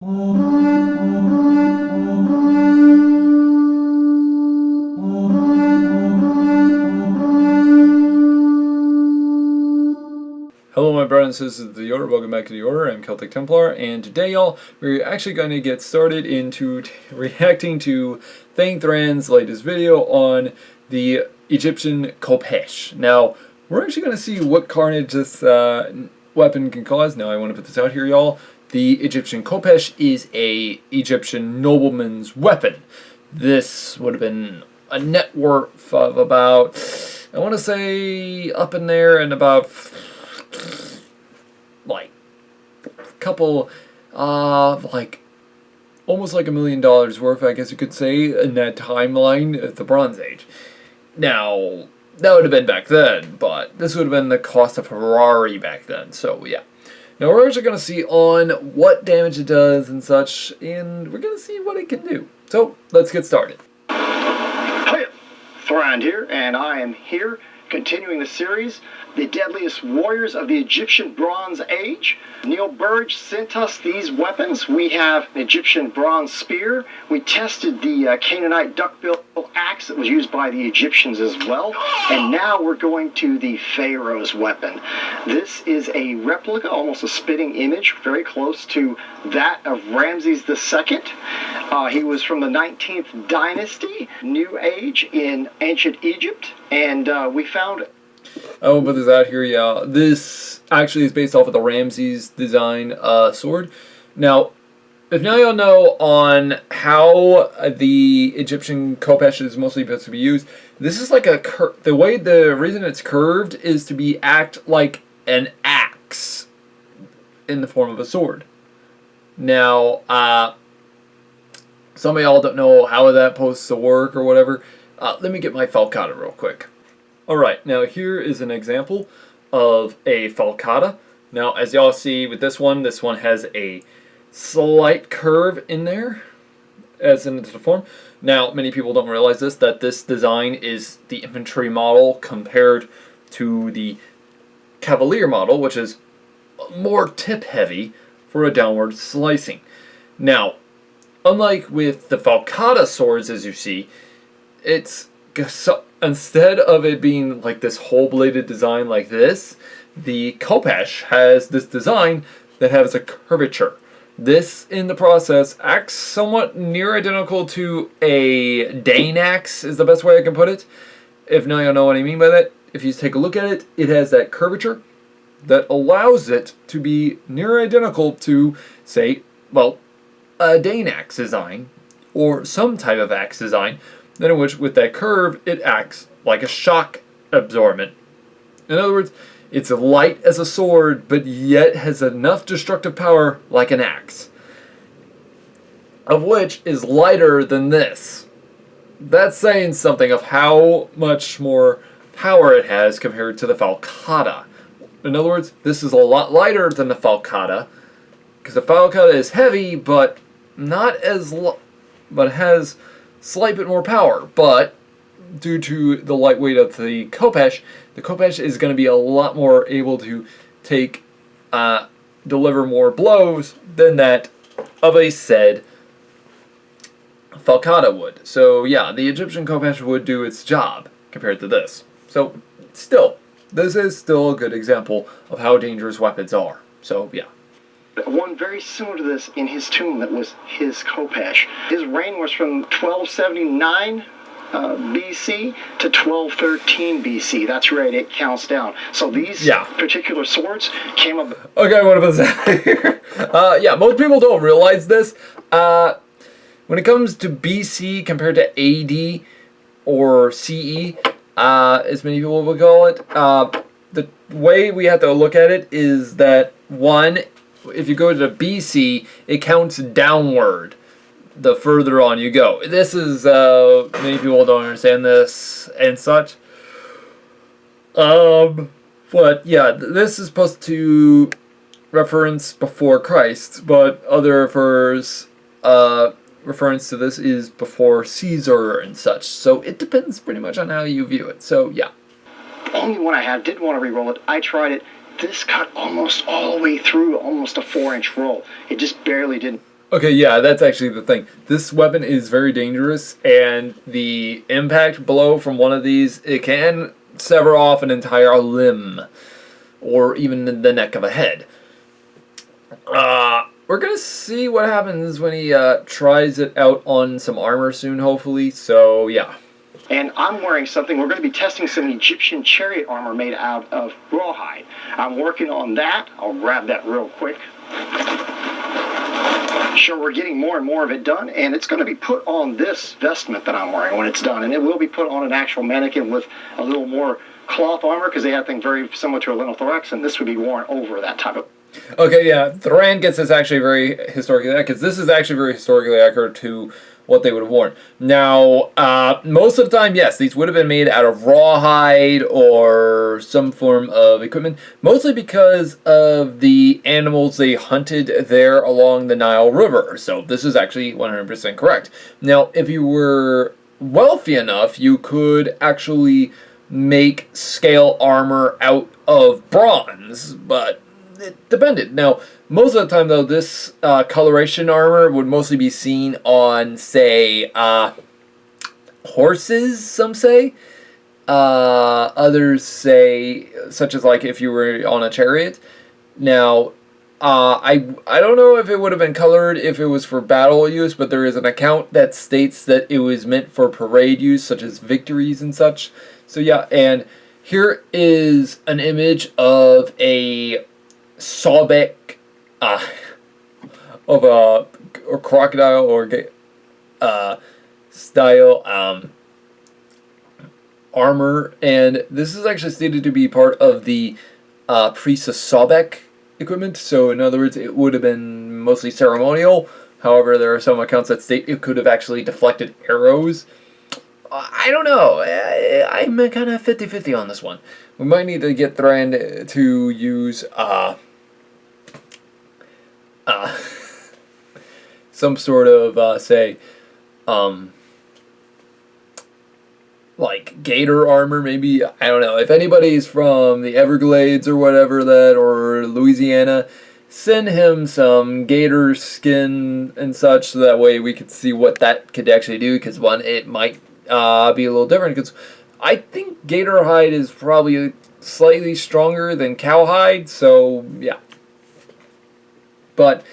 Hello my brothers and sisters of the Order, welcome back to the Order. I'm Celtic Templar, and today y'all, we're actually going to get started into reacting to ThegnThrand's latest video on the Egyptian Khopesh. Now, we're actually going to see what carnage this weapon can cause. Now I want to put this out here y'all. The Egyptian Khopesh is a Egyptian nobleman's weapon. This would have been a net worth of about, I want to say up in there and about like a couple like almost like $1 million worth, I guess you could say, in that timeline of the Bronze Age. Now that would have been back then, but this would have been the cost of Ferrari back then, so yeah. Now we're actually going to see on what damage it does and such, and we're going to see what it can do. So let's get started. Hiya, Thrand here, and I am here continuing the series, The Deadliest Warriors of the Egyptian Bronze Age. Neil Burge sent us these weapons. We have an Egyptian bronze spear. We tested the Canaanite duckbill axe that was used by the Egyptians as well. And now we're going to the pharaoh's weapon. This is a replica, almost a spitting image, very close to that of Ramses II. He was from the 19th dynasty, New Age in ancient Egypt. And we found... I won't put this out here, yeah. This actually is based off of the Ramses design sword. Now, if now y'all know on how the Egyptian Khopesh is mostly supposed to be used, this is like the reason it's curved is to act like an axe in the form of a sword. Now, some of y'all don't know how that's supposed to work or whatever. Let me get my falcata real quick. Alright, now here is an example of a falcata. Now, as y'all see with this one has a slight curve in there, as in the form. Now, many people don't realize that this design is the infantry model compared to the cavalier model, which is more tip-heavy for a downward slicing. Now, unlike with the falcata swords, as you see, instead of it being like this whole-bladed design like this, the Kopesh has this design that has a curvature. This, in the process, acts somewhat near identical to a Dane axe, is the best way I can put it. If now you know what I mean by that, if you take a look at it, it has that curvature that allows it to be near identical to, say, well, a Dane axe design, or some type of axe design, then in which, with that curve, it acts like a shock absorbent. In other words, it's light as a sword, but yet has enough destructive power like an axe, of which is lighter than this. That's saying something of how much more power it has compared to the falcata. In other words, this is a lot lighter than the falcata, because the falcata is heavy, but not as but has slight bit more power. But due to the lightweight of the Khopesh is going to be a lot more able to deliver more blows than that of a said falcata would. So yeah, the Egyptian Khopesh would do its job compared to this. So still, this is still a good example of how dangerous weapons are. So yeah. One very similar to this in his tomb that was his Kopesh. His reign was from 1279 BC to 1213 BC. That's right, it counts down. So these particular swords came up... Okay, what about that here? Yeah, most people don't realize this. When it comes to BC compared to AD or CE, as many people would call it, the way we have to look at it is that, one, if you go to BC, it counts downward the further on you go. This is, many people don't understand this and such. But yeah, this is supposed to reference before Christ, but other reference to this is before Caesar and such. So it depends pretty much on how you view it. So yeah. The only one I did want to re-roll it. I tried it. This cut almost all the way through, almost a 4-inch roll. It just barely didn't. Okay, yeah, that's actually the thing. This weapon is very dangerous, and the impact blow from one of these, it can sever off an entire limb, or even the neck of a head. We're gonna see what happens when he tries it out on some armor soon, hopefully. So yeah. And I'm wearing something. We're going to be testing some Egyptian chariot armor made out of rawhide. I'm working on that. I'll grab that real quick. Sure, we're getting more and more of it done, and it's going to be put on this vestment that I'm wearing when it's done, and it will be put on an actual mannequin with a little more cloth armor, because they have things very similar to a linothorax, and this would be worn over that type of... Okay, yeah, Thran gets this actually very historically accurate, because this is actually very historically accurate to what they would have worn. Now, most of the time, yes, these would have been made out of rawhide or some form of equipment, mostly because of the animals they hunted there along the Nile River. So this is actually 100% correct. Now, if you were wealthy enough, you could actually make scale armor out of bronze, but it depended. Now, most of the time, though, this coloration armor would mostly be seen on, say, horses, some say. Others say, such as, like, if you were on a chariot. Now, I don't know if it would have been colored if it was for battle use, but there is an account that states that it was meant for parade use, such as victories and such. So, yeah, and here is an image of a Sobek of a crocodile or style armor, and this is actually stated to be part of the priest of Sobek equipment. So in other words, it would have been mostly ceremonial. However, there are some accounts that state it could have actually deflected arrows. I don't know. I'm kind of 50-50 on this one. We might need to get Thran to use some sort of, say, like gator armor, maybe. I don't know. If anybody's from the Everglades or whatever that, or Louisiana, send him some gator skin and such, so that way we could see what that could actually do, because one, it might be a little different, because I think gator hide is probably slightly stronger than cowhide, so yeah. But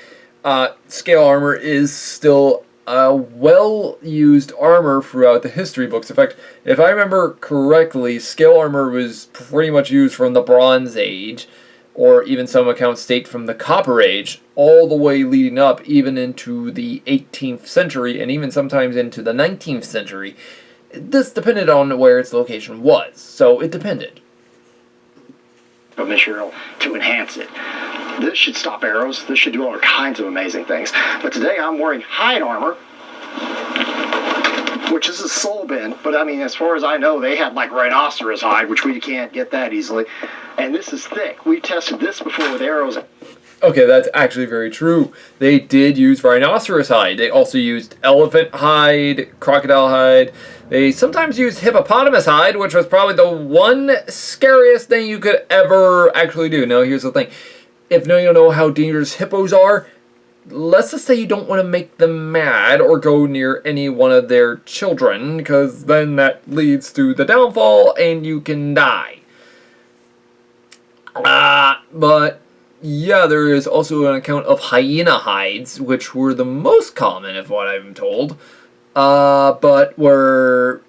scale armor is still a well-used armor throughout the history books. In fact, if I remember correctly, scale armor was pretty much used from the Bronze Age, or even some accounts state from the Copper Age, all the way leading up even into the 18th century, and even sometimes into the 19th century. This depended on where its location was, so it depended. Of material to enhance it. This should stop arrows. This should do all kinds of amazing things. But today I'm wearing hide armor, which is a soul bend. But I mean, as far as I know, they had like rhinoceros hide, which we can't get that easily. And this is thick. We tested this before with arrows. Okay, that's actually very true. They did use rhinoceros hide. They also used elephant hide, crocodile hide. They sometimes used hippopotamus hide, which was probably the one scariest thing you could ever actually do. Now, here's the thing. If you don't know how dangerous hippos are, let's just say you don't want to make them mad or go near any one of their children, because then that leads to the downfall and you can die. But yeah, there is also an account of hyena hides, which were the most common, of what I'm told, but were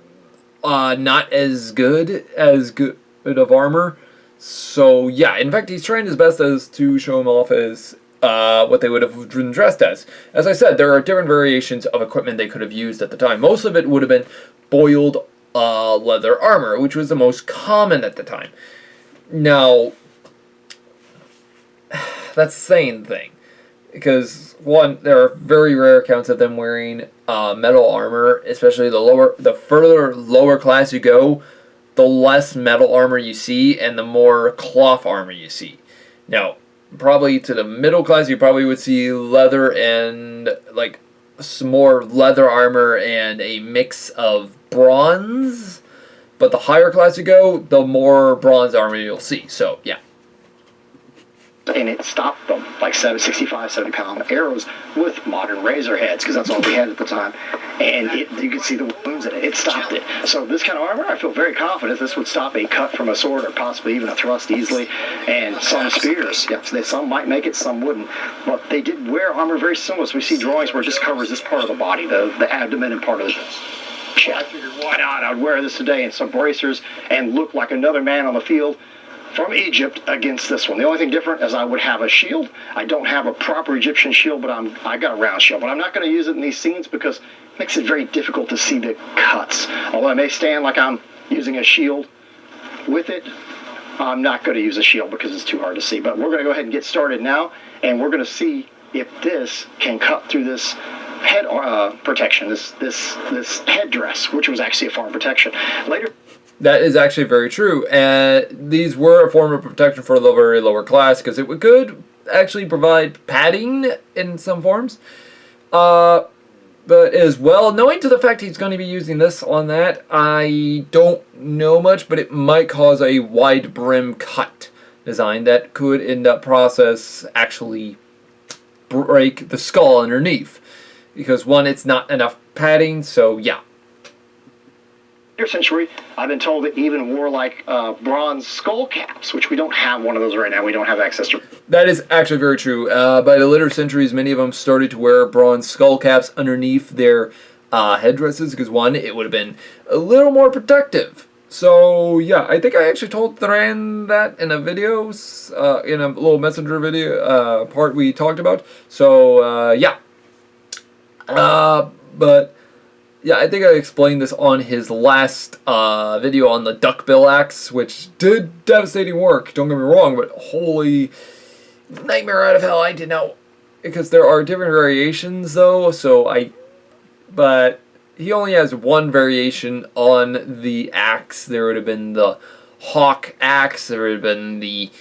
not as good of armor. So yeah, in fact, he's trying his best as to show him off as what they would have been dressed as. As I said, there are different variations of equipment they could have used at the time. Most of it would have been boiled leather armor, which was the most common at the time. Now, that's the same thing, because one, there are very rare accounts of them wearing metal armor, especially the further lower class you go, the less metal armor you see and the more cloth armor you see. Now, probably to the middle class, you probably would see leather and like some more leather armor and a mix of bronze, but the higher class you go, the more bronze armor you'll see. So yeah. and it stopped them, like 65, 70-pound arrows with modern razor heads, because that's all we had at the time. And you could see the wounds in it. It stopped it. So this kind of armor, I feel very confident this would stop a cut from a sword or possibly even a thrust easily. And some spears, some might make it, some wouldn't. But they did wear armor very similar. So we see drawings where it just covers this part of the body, the abdomen and part of the chest. I figured, why not? I'd wear this today and some bracers and look like another man on the field from Egypt against this one. The only thing different is I would have a shield. I don't have a proper Egyptian shield, but I got a round shield. But I'm not going to use it in these scenes because it makes it very difficult to see the cuts. Although I may stand like I'm using a shield with it, I'm not going to use a shield because it's too hard to see. But we're going to go ahead and get started now, and we're going to see if this can cut through this head protection, this headdress, which was actually a form of protection. Later. That is actually very true, and these were a form of protection for the very lower class because it could actually provide padding in some forms. But as well, knowing to the fact he's going to be using this on that, I don't know much, but it might cause a wide brim cut design that could in that process actually break the skull underneath. Because one, it's not enough padding, so yeah. Century, I've been told it even wore like bronze skull caps, which we don't have one of those right now. We don't have access to. That is actually very true. By the later centuries, many of them started to wear bronze skull caps underneath their headdresses because one, it would have been a little more protective. So yeah, I think I actually told Thran that in a video, in a little messenger video part we talked about. So yeah, but. Yeah, I think I explained this on his last video on the duckbill axe, which did devastating work, don't get me wrong, but holy nightmare out of hell, I did not, because there are different variations though, but he only has one variation on the axe. There would have been the hawk axe, there would have been the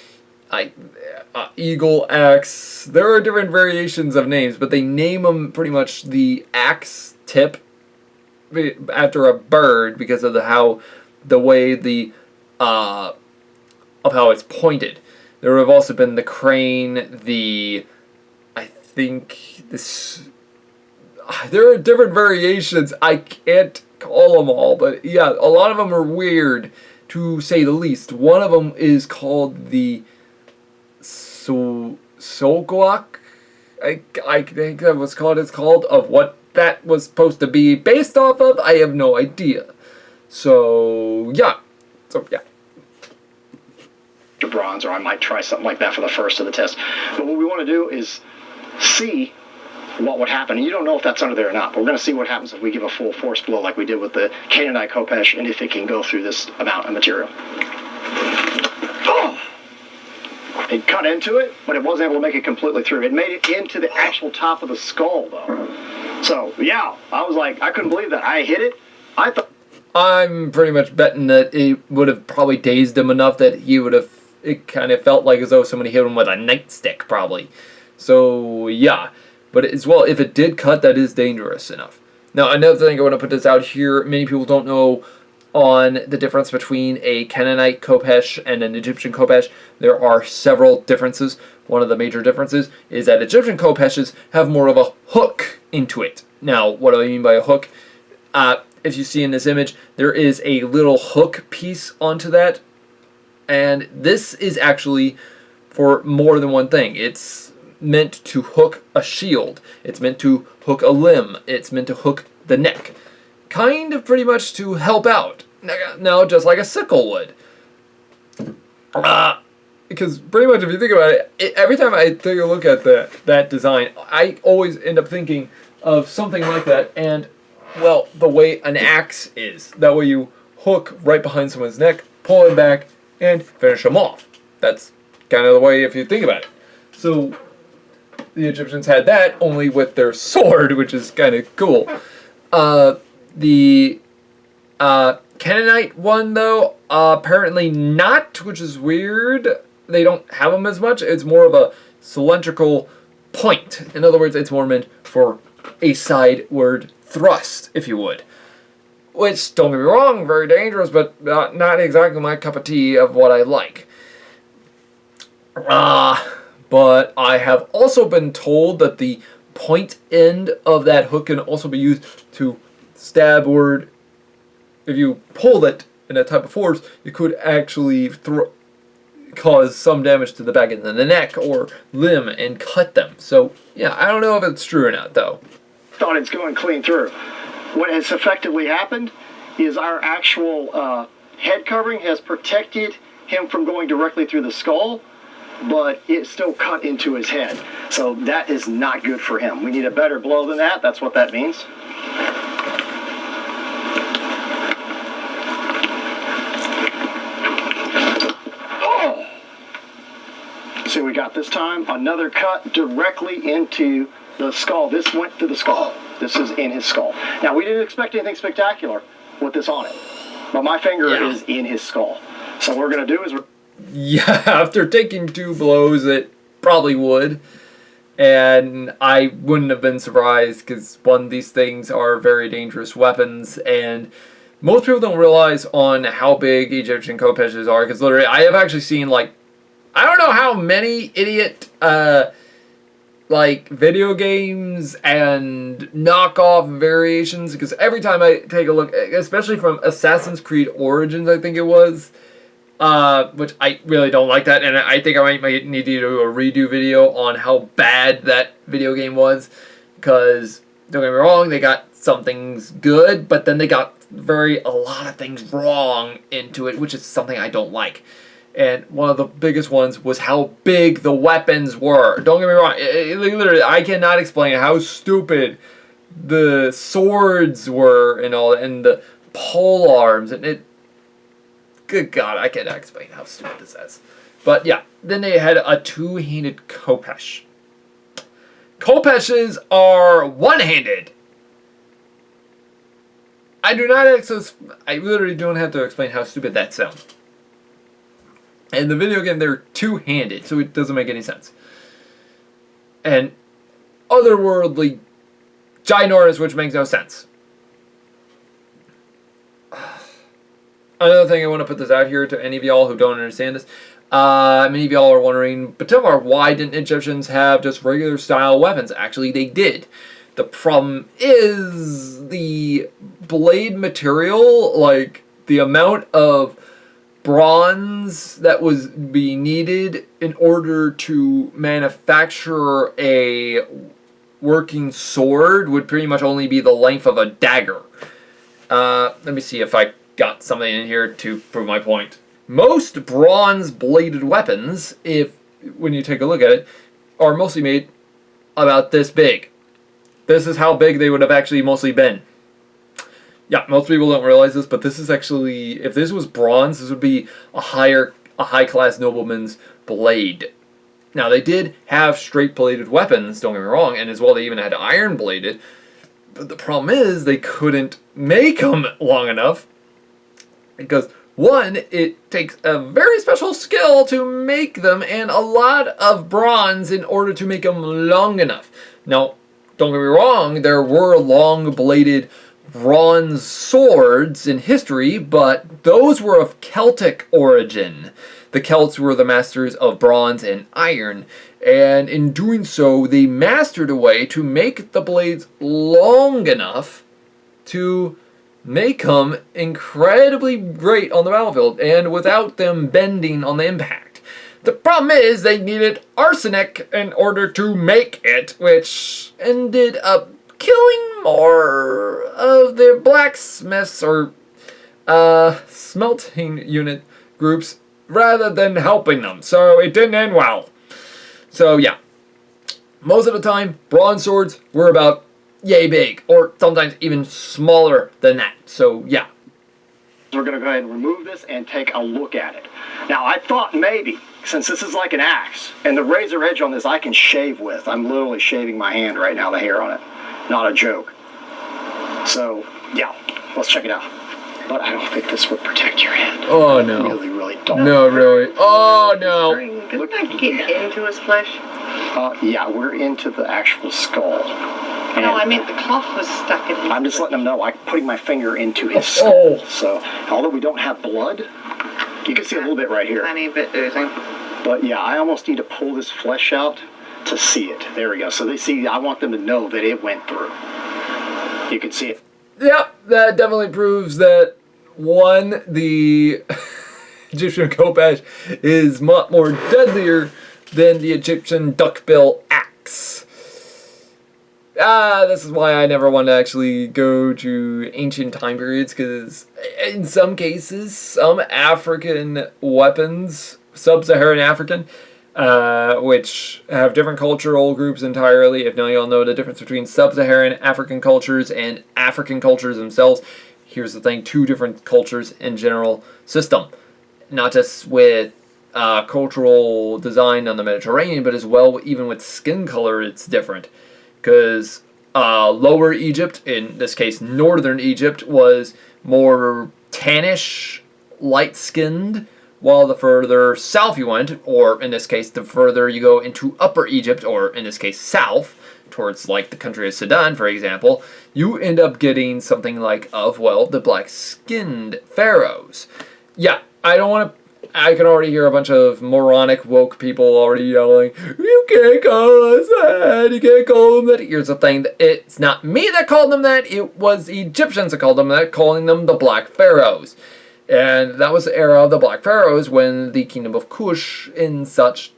eagle axe. There are different variations of names, but they name them pretty much the axe tip after a bird because of the way of how it's pointed. There would have also been the crane, I think this. There are different variations. I can't call them all, but yeah, a lot of them are weird to say the least. One of them is called the Sogoak. I think that was called. It's called of what that was supposed to be based off of. I have no idea. So yeah. Bronze, or I might try something like that for the first of the test. But what we want to do is see what would happen. And you don't know if that's under there or not, but we're going to see what happens if we give a full force blow like we did with the Canaanite Khopesh, and if it can go through this amount of material. Oh! It cut into it, but it wasn't able to make it completely through. It made it into the actual top of the skull, though. So, yeah, I was like, I couldn't believe that. I hit it. I'm pretty much betting that it would have probably dazed him enough that he would have, it kind of felt like as though somebody hit him with a nightstick, probably. So, yeah. But as well, if it did cut, that is dangerous enough. Now, another thing I want to put this out here, many people don't know on the difference between a Canaanite Khopesh and an Egyptian Khopesh. There are several differences. One of the major differences is that Egyptian Khopeshes have more of a hook into it. Now, what do I mean by a hook? If you see in this image, there is a little hook piece onto that. And this is actually for more than one thing. It's meant to hook a shield. It's meant to hook a limb. It's meant to hook the neck. Kind of pretty much to help out. Now, just like a sickle would. Because pretty much if you think about it, every time I take a look at that design, I always end up thinking of something like that. And, well, the way an axe is. That way you hook right behind someone's neck, pull it back, and finish them off. That's kind of the way if you think about it. So the Egyptians had that, only with their sword, which is kind of cool. The Canaanite one, though, apparently not, which is weird. They don't have them as much. It's more of a cylindrical point. In other words, it's more meant for a sideward thrust, if you would. Which, don't get me wrong, very dangerous, but not exactly my cup of tea of what I like. But I have also been told that the point end of that hook can also be used to stabward. If you pull it in that type of force, it could actually cause some damage to the back end of the neck or limb and cut them. So, yeah, I don't know if it's true or not, though. Thought it's going clean through. What has effectively happened is our actual head covering has protected him from going directly through the skull, but it still cut into his head. So that is not good for him. We need a better blow than that. That's what that means. Oh! See what we got this time? Another cut directly into the skull. This went to the skull. This is in his skull. Now, we didn't expect anything spectacular with this on it, but my finger is in his skull. So what we're going to do is... Yeah, after taking 2 blows, it probably would. And I wouldn't have been surprised, because one, these things are very dangerous weapons, and most people don't realize on how big Egyptian Khopeshes are, because literally, I have actually seen, like, I don't know how many idiot, like, video games and knockoff variations, because every time I take a look, especially from Assassin's Creed Origins, I think it was, which I really don't like that, and I think I might need to do a redo video on how bad that video game was, because, don't get me wrong, they got some things good, but then they got a lot of things wrong into it, which is something I don't like. And one of the biggest ones was how big the weapons were. Don't get me wrong, literally, I cannot explain how stupid the swords were and all that, and the pole arms, and it... Good God, I cannot explain how stupid this is. But yeah, then they had a 2-handed Kopesh. Khopeshes are one-handed. I literally don't have to explain how stupid that sounds. In the video game, they're 2-handed, so it doesn't make any sense. And otherworldly ginormous, which makes no sense. Another thing I want to put this out here to any of y'all who don't understand this. Many of y'all are wondering, but why didn't Egyptians have just regular style weapons? Actually, they did. The problem is the blade material, like the amount of bronze that was being needed in order to manufacture a working sword would pretty much only be the length of a dagger. Let me see if I got something in here to prove my point. Most bronze-bladed weapons, when you take a look at it, are mostly made about this big. This is how big they would have actually mostly been. Yeah, most people don't realize this, but this is actually, if this was bronze, this would be a high-class nobleman's blade. Now, they did have straight-bladed weapons, don't get me wrong, and as well they even had iron-bladed, but the problem is they couldn't make them long enough, because, one, it takes a very special skill to make them, and a lot of bronze in order to make them long enough. Now, don't get me wrong, there were long-bladed bronze swords in history, but those were of Celtic origin. The Celts were the masters of bronze and iron, and in doing so, they mastered a way to make the blades long enough to make them incredibly great on the battlefield, and without them bending on the impact. The problem is they needed arsenic in order to make it, which ended up killing more of their blacksmiths or smelting unit groups rather than helping them. So it didn't end well. So yeah, most of the time bronze swords were about yay big, or sometimes even smaller than that. So yeah. We're going to go ahead and remove this and take a look at it. Now I thought maybe, since this is like an axe, and the razor edge on this I can shave with. I'm literally shaving my hand right now, the hair on it. Not a joke. So, yeah, let's check it out. But I don't think this would protect your hand. Oh, no. Really, really don't. No, really. Oh, no. Couldn't that get into his flesh? Yeah, we're into the actual skull. And no, I meant the cloth was stuck in his I'm just flesh. letting him know I'm putting my finger into his skull. So, although we don't have blood, you can see a little bit right here. Tiny bit oozing. But yeah, I almost need to pull this flesh out to see it. There we go. So they see, I want them to know that it went through. You can see it. Yep, that definitely proves that, one, the Egyptian Khopesh is much more deadlier than the Egyptian duckbill axe. This is why I never want to actually go to ancient time periods, because in some cases, some African weapons, sub-Saharan African, which have different cultural groups entirely. If now you all know the difference between sub-Saharan African cultures and African cultures themselves. Here's the thing, two different cultures in general system. Not just with cultural design on the Mediterranean, but as well even with skin color it's different. Because Lower Egypt, in this case Northern Egypt, was more tannish, light-skinned, while the further south you went, or in this case the further you go into Upper Egypt, or in this case south, towards like the country of Sudan, for example, you end up getting something like the black-skinned pharaohs. Yeah, I don't want to... I can already hear a bunch of moronic woke people already yelling, "You can't call us that, you can't call them that." Here's the thing, it's not me that called them that, it was Egyptians that called them that, calling them the Black Pharaohs. And that was the era of the Black Pharaohs when the kingdom of Kush and such,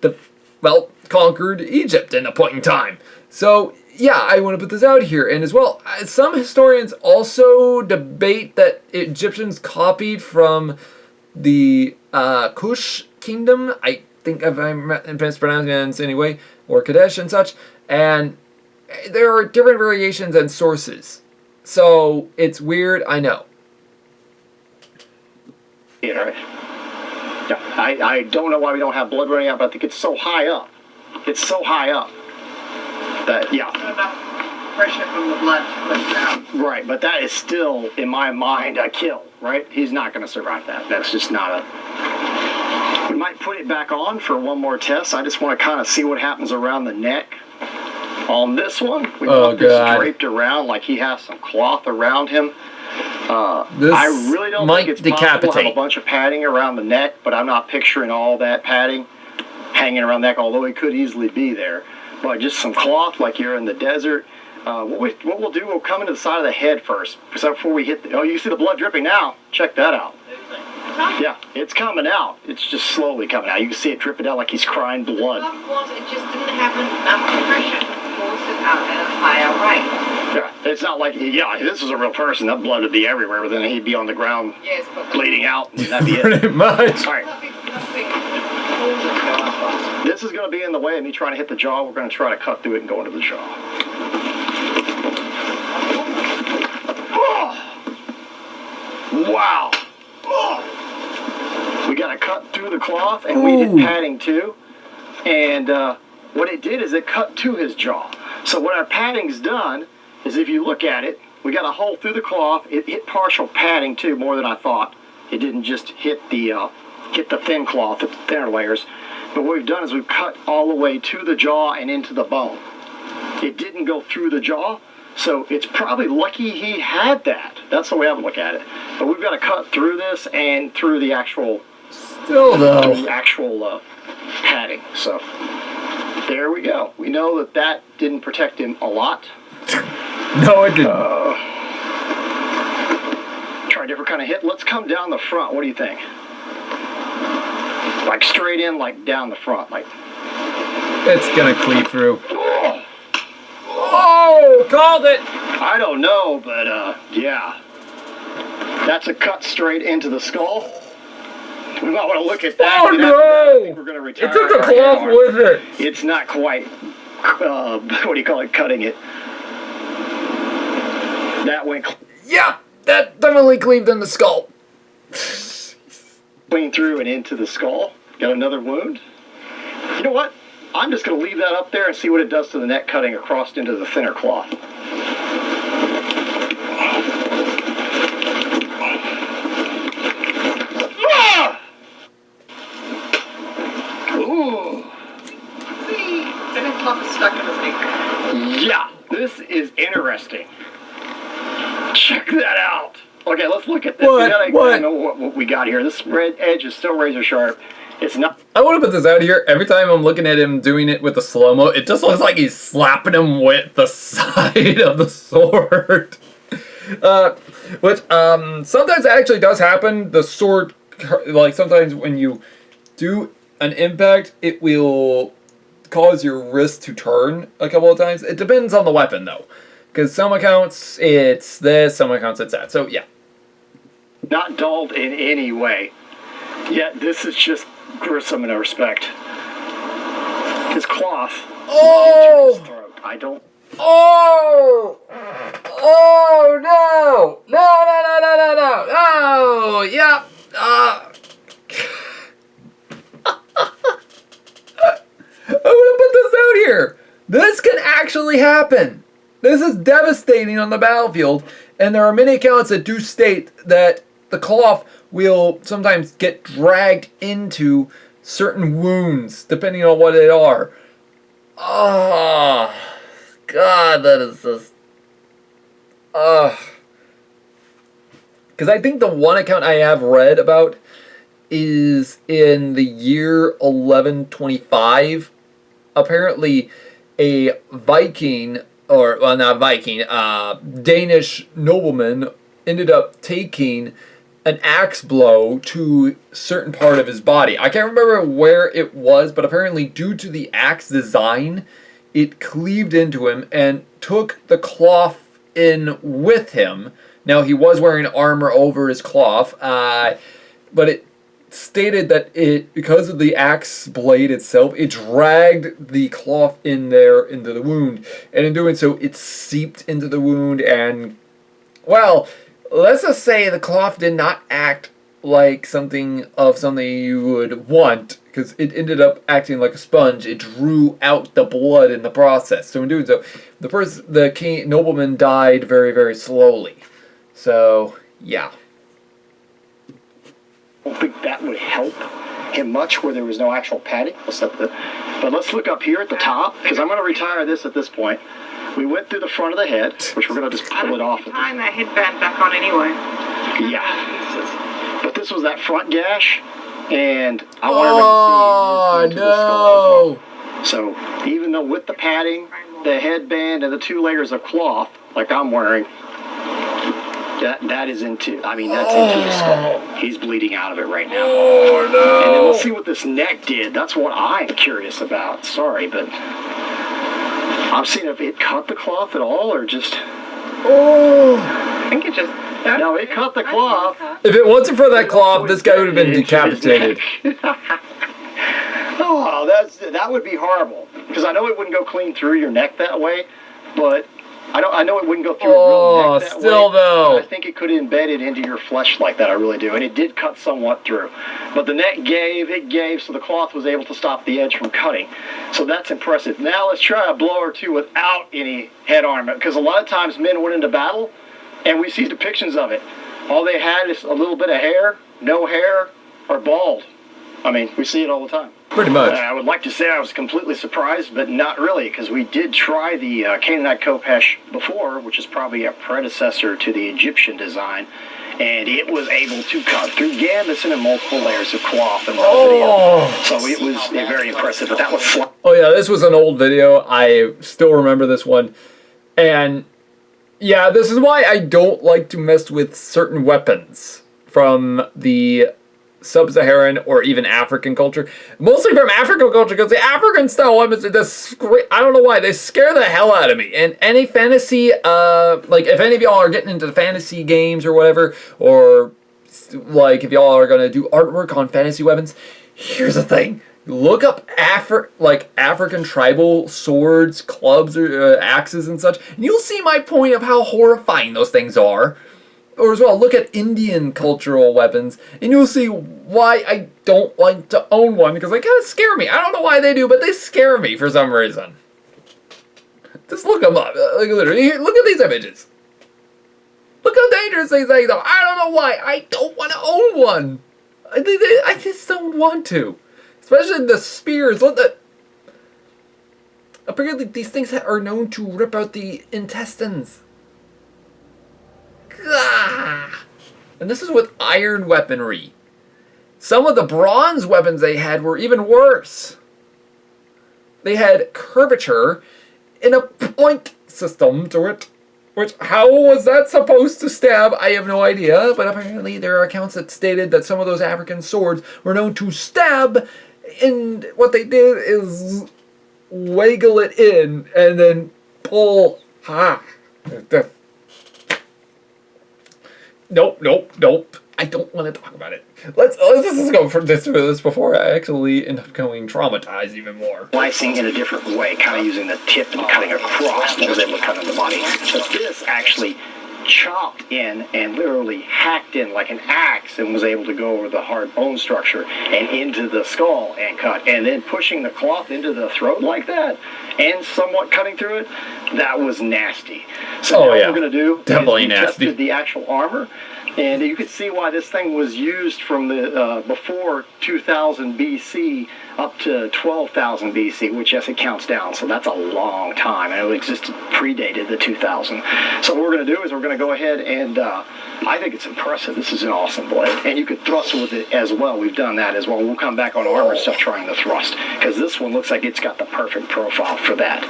conquered Egypt in a point in time. So, yeah, I want to put this out here. And as well, some historians also debate that Egyptians copied from the Kush kingdom, I think if I'm mispronouncing it anyway, or Kadesh and such, and there are different variations and sources. So, it's weird, I know. Yeah, I don't know why we don't have blood running out, but I think it's so high up. It's so high up that, yeah. Enough pressure from the blood to push it out. Right, but that is still, in my mind, a kill, right? He's not going to survive that. That's just not a... We might put it back on for one more test. I just want to kind of see what happens around the neck. On this one, we got this draped around like he has some cloth around him. I really don't think it's possible to have a bunch of padding around the neck, but I'm not picturing all that padding hanging around the neck, although it could easily be there. But just some cloth like you're in the desert. What we'll do, we'll come into the side of the head first. So before we hit the... Oh, you see the blood dripping now? Check that out. Yeah, it's coming out. It's just slowly coming out. You can see it dripping out like he's crying blood. It just didn't have enough pressure to force it out at a higher rate. Yeah, it's not like, yeah, this is a real person. That blood would be everywhere, but then he'd be on the ground bleeding out, and that'd be it. Pretty much. All right. This is going to be in the way of me trying to hit the jaw. We're going to try to cut through it and go into the jaw. Oh. Wow. Oh. We got to cut through the cloth, and we did padding too. And what it did is it cut to his jaw. So what our padding's done is, if you look at it, we got a hole through the cloth. It hit partial padding too, more than I thought. It didn't just hit the thin cloth, the thinner layers. But what we've done is we've cut all the way to the jaw and into the bone. It didn't go through the jaw, so it's probably lucky he had that. That's the way I would look at it. But we've got to cut through this and through the actual... Still though. Through the actual padding. So, there we go. We know that that didn't protect him a lot. No, it didn't. Try a different kind of hit. Let's come down the front. What do you think? Like straight in, like down the front, like. It's gonna cleave through. Oh, called it! I don't know, but yeah. That's a cut straight into the skull. We might want to look at that. Oh no! I think we're gonna retire. It took the cloth with it. It's not quite, what do you call it, cutting it. That went... Yeah, that definitely cleaved in the skull. Clean through and into the skull. Got another wound. You know what? I'm just going to leave that up there and see what it does to the neck, cutting across into the thinner cloth. Ah! Ooh. The cloth is stuck in his neck. Yeah, this is interesting. Check that out. Okay, let's look at this. We gotta know what we got here. This red edge is still razor sharp. It's not... I want to put this out here. Every time I'm looking at him doing it with the slow-mo, it just looks like he's slapping him with the side of the sword. Which, sometimes that actually does happen. The sword, like, sometimes when you do an impact, it will cause your wrist to turn a couple of times. It depends on the weapon, though. Because some accounts, it's this, some accounts, it's that. So, yeah. Not dulled in any way. Yet this is just gruesome in a respect. His cloth. Oh! His throat. I don't. Oh! Oh no! No! Oh yeah. I'm gonna put this out here. This can actually happen. This is devastating on the battlefield, and there are many accounts that do state that the cloth will sometimes get dragged into certain wounds, depending on what they are. Oh, God, that is just... Because I think the one account I have read about is in the year 1125. Apparently, a Viking, or, well, not Viking, Danish nobleman ended up taking an axe blow to a certain part of his body. I can't remember where it was, but apparently due to the axe design, it cleaved into him and took the cloth in with him. Now, he was wearing armor over his cloth, but it stated that because of the axe blade itself, it dragged the cloth in there into the wound, and in doing so, it seeped into the wound, and, well, let's just say the cloth did not act like something you would want, because it ended up acting like a sponge. It drew out the blood in the process. So in doing so, the nobleman died very, very slowly. So, yeah. I don't think that would help him much where there was no actual padding. But let's look up here at the top, because I'm going to retire this at this point. We went through the front of the head, which we're going to just pull it off. Tying that headband back on anyway. Yeah. But this was that front gash, and I want everybody to see the skull as well. So even though with the padding, the headband, and the 2 layers of cloth, like I'm wearing, that is into, I mean, that's into the skull. He's bleeding out of it right now. Oh, no. And then we'll see what this neck did. That's what I'm curious about. Sorry, but I'm seeing if it cut the cloth at all, or just... Oh. I think it just... No, it cut the cloth. If it wasn't for that cloth, this guy would have been decapitated. Oh, that would be horrible. Because I know it wouldn't go clean through your neck that way, but I know it wouldn't go through your real neck that way. Still though. I think it could embed it into your flesh like that. I really do, and it did cut somewhat through. But the neck gave, so the cloth was able to stop the edge from cutting. So that's impressive. Now let's try a blow or two without any head armor, because a lot of times men went into battle, and we see depictions of it. All they had is a little bit of hair, no hair, or bald. I mean, we see it all the time. Pretty much. I would like to say I was completely surprised, but not really, because we did try the Canaanite Khopesh before, which is probably a predecessor to the Egyptian design, and it was able to cut through gambits and in multiple layers of cloth and video. So it was very impressive, but that was... Oh yeah, this was an old video. I still remember this one. And yeah, this is why I don't like to mess with certain weapons from the sub-Saharan or even African culture. Mostly from African culture, because the African style weapons are just, I don't know why, they scare the hell out of me. And any fantasy, like if any of y'all are getting into the fantasy games or whatever, or like if y'all are going to do artwork on fantasy weapons, here's the thing. Look up African tribal swords, clubs, or axes and such, and you'll see my point of how horrifying those things are. Or as well, look at Indian cultural weapons, and you'll see why I don't like to own one, because they kind of scare me. I don't know why they do, but they scare me for some reason. Just look them up. Like, literally, look at these images. Look how dangerous these things are. I don't know why. I don't want to own one. I just don't want to. Especially the spears. Look at... Apparently, these things are known to rip out the intestines. And this is with iron weaponry. Some of the bronze weapons they had were even worse. They had curvature in a point system to it. Which, how was that supposed to stab? I have no idea. But apparently there are accounts that stated that some of those African swords were known to stab. And what they did is waggle it in and then pull. Nope. I don't want to talk about it. Let's just go for this before I actually end up going traumatized even more. Slicing in a different way, kind of using the tip and cutting across, and was able to cut in the body. But this actually chopped in and literally hacked in like an axe and was able to go over the hard bone structure and into the skull and cut. And then pushing the cloth into the throat like that and somewhat cutting through it, that was nasty. So now what we're going to do definitely is we nasty. tested the actual armor. And you can see why this thing was used from the before 2000 BC up to 12,000 BC, which yes, it counts down. So that's a long time, and it existed, predated the 2000. So what we're going to do is we're going to go ahead and I think it's impressive. This is an awesome blade, and you could thrust with it as well. We've done that as well. We'll come back on armor stuff trying the thrust, because this one looks like it's got the perfect profile for that.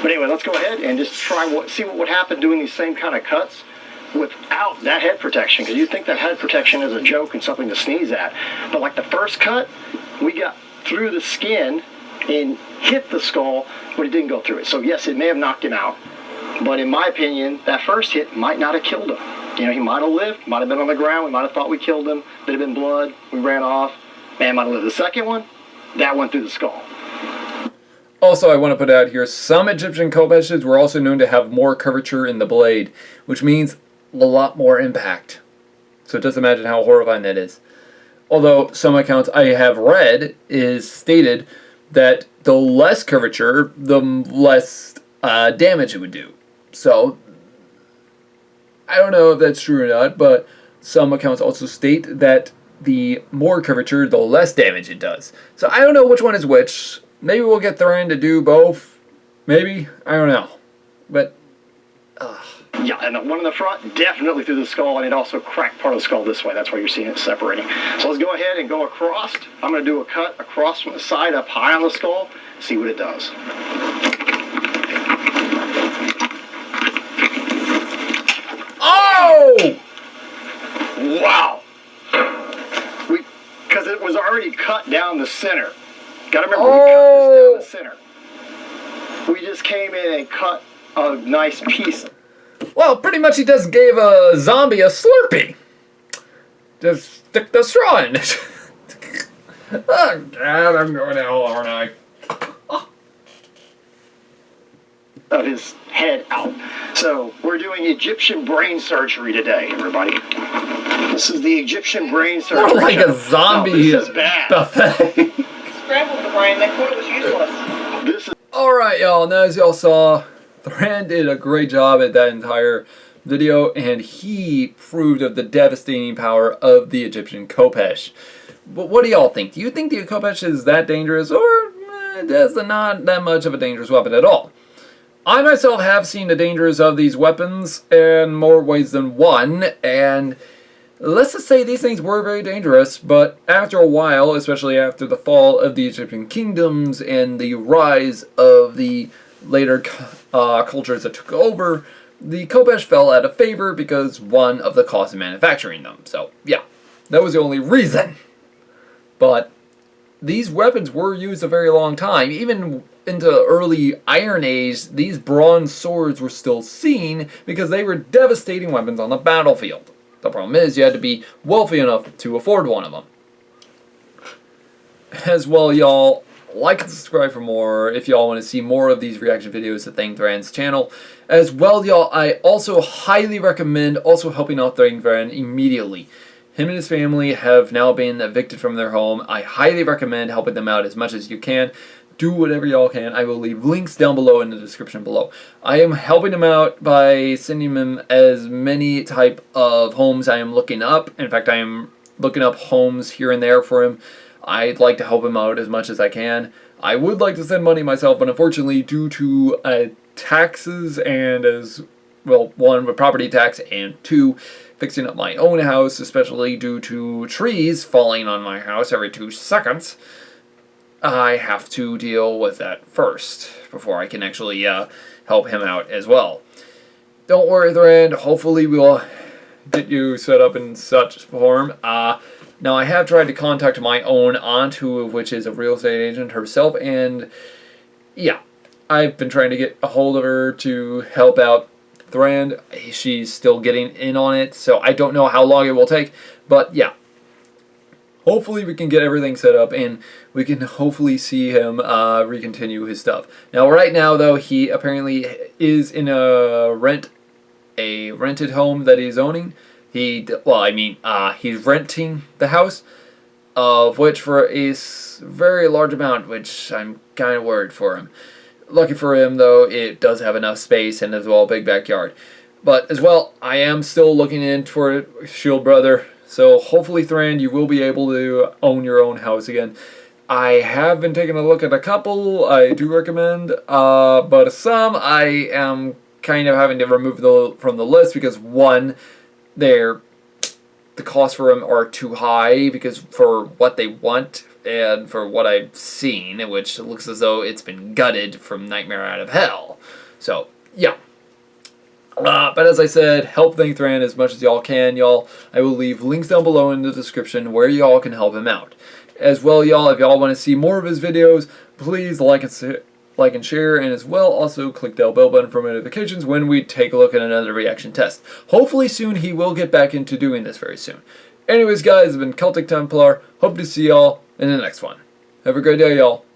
But anyway, let's go ahead and just see what would happen doing these same kind of cuts without that head protection, because you think that head protection is a joke and something to sneeze at. But like the first cut, we got through the skin and hit the skull, but it didn't go through it. So yes, it may have knocked him out, but in my opinion, that first hit might not have killed him. You know, he might have lived, might have been on the ground, we might have thought we killed him, there'd have been blood, we ran off, man might have lived. The second one, that went through the skull. Also, I want to put out here, some Egyptian Khopeshes were also known to have more curvature in the blade, which means a lot more impact. So just imagine how horrifying that is. Although some accounts I have read is stated that the less curvature, the less damage it would do. So I don't know if that's true or not, but some accounts also state that the more curvature, the less damage it does. So I don't know which one is which. Maybe we'll get Thran to do both. Maybe. I don't know. But yeah, and the one in the front, definitely through the skull, and it also cracked part of the skull this way. That's why you're seeing it separating. So let's go ahead and go across. I'm going to do a cut across from the side up high on the skull, see what it does. oh! Wow! Because it was already cut down the center. Got to remember, we cut this down the center. We just came in and cut a nice piece. Well, pretty much he just gave a zombie a Slurpee. Just stick the straw in it. Oh, God, I'm going to hell, aren't I? Of his head out. So, we're doing Egyptian brain surgery today, everybody. This is the Egyptian brain surgery. More like a zombie this is bad. buffet. Scrambled the brain, they thought it was useless. This is Alright, y'all, now as y'all saw, Thran did a great job at that entire video, and he proved of the devastating power of the Egyptian Khopesh. But what do y'all think? Do you think the Khopesh is that dangerous, or is it not that much of a dangerous weapon at all? I myself have seen the dangers of these weapons in more ways than one, and let's just say these things were very dangerous, but after a while, especially after the fall of the Egyptian kingdoms and the rise of the later cultures that took over, the Khopesh fell out of favor because, one, of the cost of manufacturing them. So, yeah, that was the only reason. But these weapons were used a very long time. Even into early Iron Age, these bronze swords were still seen because they were devastating weapons on the battlefield. The problem is you had to be wealthy enough to afford one of them. As well, y'all, like and subscribe for more if y'all want to see more of these reaction videos to ThegnThrand's channel. As well, y'all, I also highly recommend also helping out ThegnThrand immediately. Him and his family have now been evicted from their home. I highly recommend helping them out as much as you can. Do whatever y'all can. I will leave links down below in the description below. I am helping him out by sending him as many type of homes I am looking up. In fact, I am looking up homes here and there for him. I'd like to help him out as much as I can. I would like to send money myself, but unfortunately, due to taxes and as well, one, with property tax, and two, fixing up my own house, especially due to trees falling on my house every 2 seconds. I have to deal with that first before I can actually help him out as well. Don't worry, Thrand. Hopefully we'll get you set up in such form. Now, I have tried to contact my own aunt, which is a real estate agent herself, and yeah, I've been trying to get a hold of her to help out Thrand. She's still getting in on it, so I don't know how long it will take, but yeah. Hopefully we can get everything set up and we can hopefully see him recontinue his stuff. Now, right now, though, he apparently is in a rented home that he's owning. He's renting the house, of which for a very large amount, which I'm kind of worried for him. Lucky for him, though, it does have enough space and as well a big backyard. But as well, I am still looking in for it, Shield Brother. So hopefully, Thrand, you will be able to own your own house again. I have been taking a look at a couple I do recommend, but some I am kind of having to remove from the list because, one, the costs for them are too high because for what they want and for what I've seen, which looks as though it's been gutted from Nightmare Out of Hell. So, yeah. But as I said, help ThegnThrand as much as y'all can, y'all. I will leave links down below in the description where y'all can help him out. As well, y'all, if y'all want to see more of his videos, please like and share, and as well, also click that bell button for notifications when we take a look at another reaction test. Hopefully soon he will get back into doing this very soon. Anyways, guys, it's been Celtic Templar. Hope to see y'all in the next one. Have a great day, y'all.